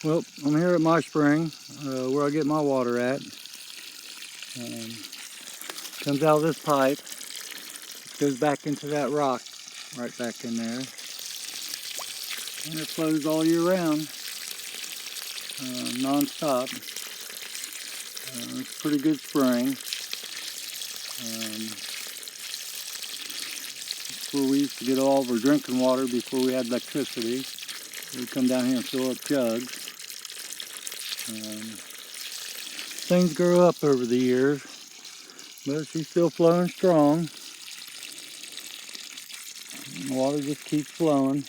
Well, I'm here at my spring, where I get my water at. Comes out of this pipe, goes back into that rock right back in there, and it flows all year round, non-stop. It's a pretty good spring. It's where we used to get all of our drinking water before we had electricity. We'd come down here and fill up jugs. Things grow up over the years, but she's still flowing strong. The water just keeps flowing.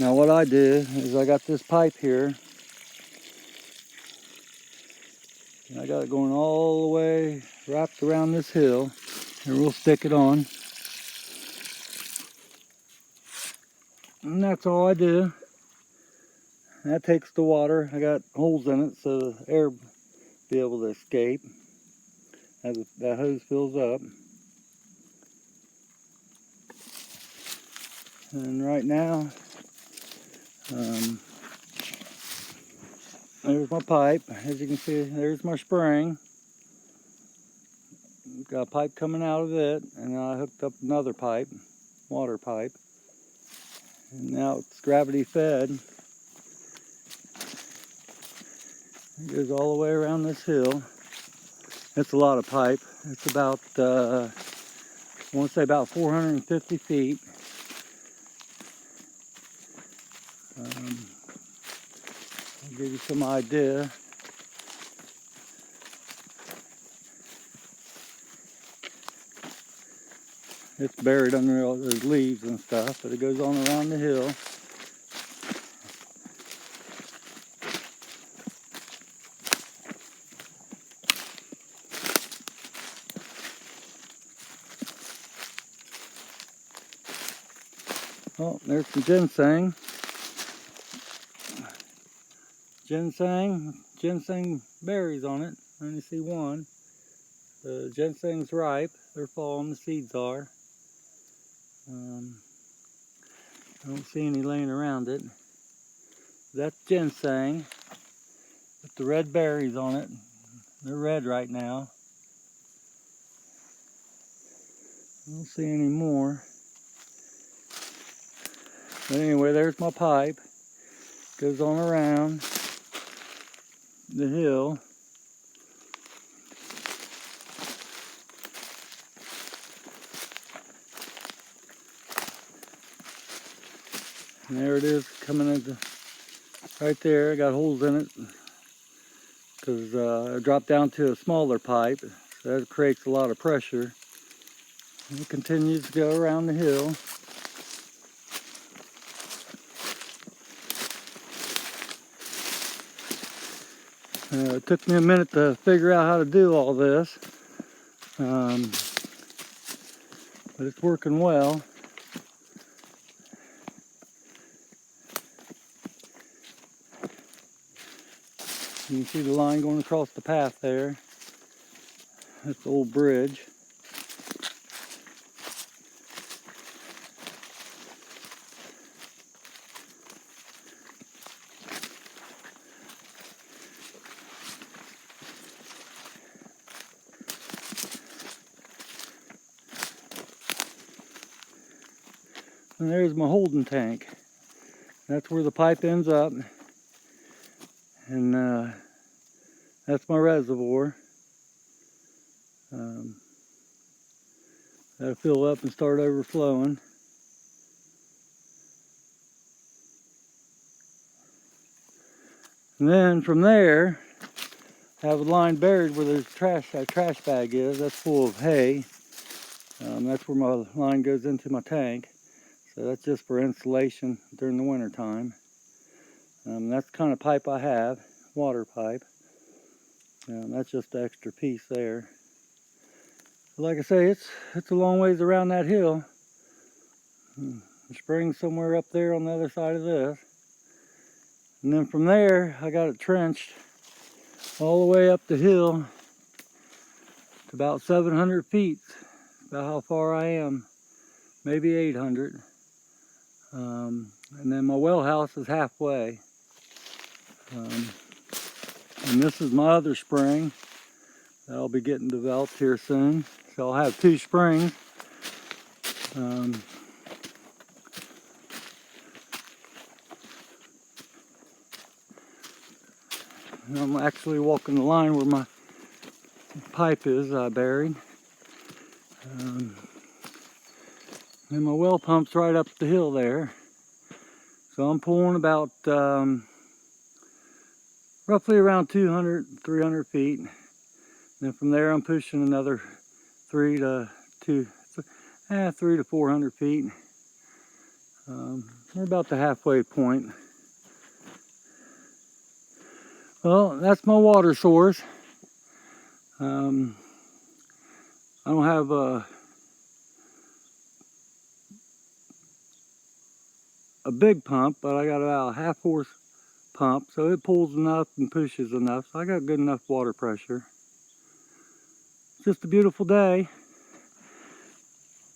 Now what I do is I got this pipe here, and I got it going all the way wrapped around this hill, and we'll stick it on. And that's all I do. And that takes the water. I got holes in it so the air be able to escape as that hose fills up. And right now, there's my pipe. As you can see, there's my spring. Got a pipe coming out of it, and I hooked up another pipe, water pipe. And now it's gravity fed. It goes all the way around this hill. It's a lot of pipe. It's about, I want to say about 450 feet. I'll give you some idea. It's buried under all those leaves and stuff, but it goes on around the hill. Oh, there's some ginseng. Ginseng berries on it. I only see one. The ginseng's ripe. They're falling, the seeds are. I don't see any laying around it. That's ginseng with the red berries on it. They're red right now. I don't see any more. But anyway, there's my pipe. Goes on around the hill. And there it is coming into right there. I got holes in it because I dropped down to a smaller pipe. So that creates a lot of pressure. And it continues to go around the hill. It took me a minute to figure out how to do all this, but it's working well. You can see the line going across the path there. That's the old bridge. And there's my holding tank. That's where the pipe ends up. And that's my reservoir. That'll fill up and start overflowing. And then from there, I have a line buried where there's a trash bag is. That's full of hay. That's where my line goes into my tank. So that's just for insulation during the winter time. That's the kind of pipe I have, water pipe. That's just the extra piece there. But like I say, it's a long ways around that hill. The spring's somewhere up there on the other side of this. And then from there, I got it trenched all the way up the hill to about 700 feet. About how far I am, maybe 800. And then my well house is halfway. And this is my other spring that'll be getting developed here soon. So I'll have 2 springs. And I'm actually walking the line where my pipe is buried. And my well pump's right up the hill there. So I'm pulling about roughly around 200, 300 feet. And then from there I'm pushing another 3 to 400 feet. We're about the halfway point. Well, that's my water source. I don't have a big pump, but I got about a 1/2 horse pump, so it pulls enough and pushes enough. So I got good enough water pressure. Just a beautiful day.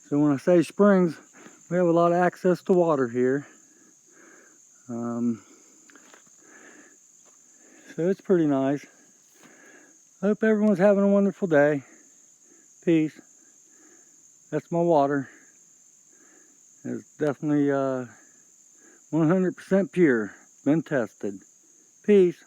So when I say springs, we have a lot of access to water here. So it's pretty nice. I hope everyone's having a wonderful day. Peace. That's my water. It's definitely 100% pure. Been tested. Peace.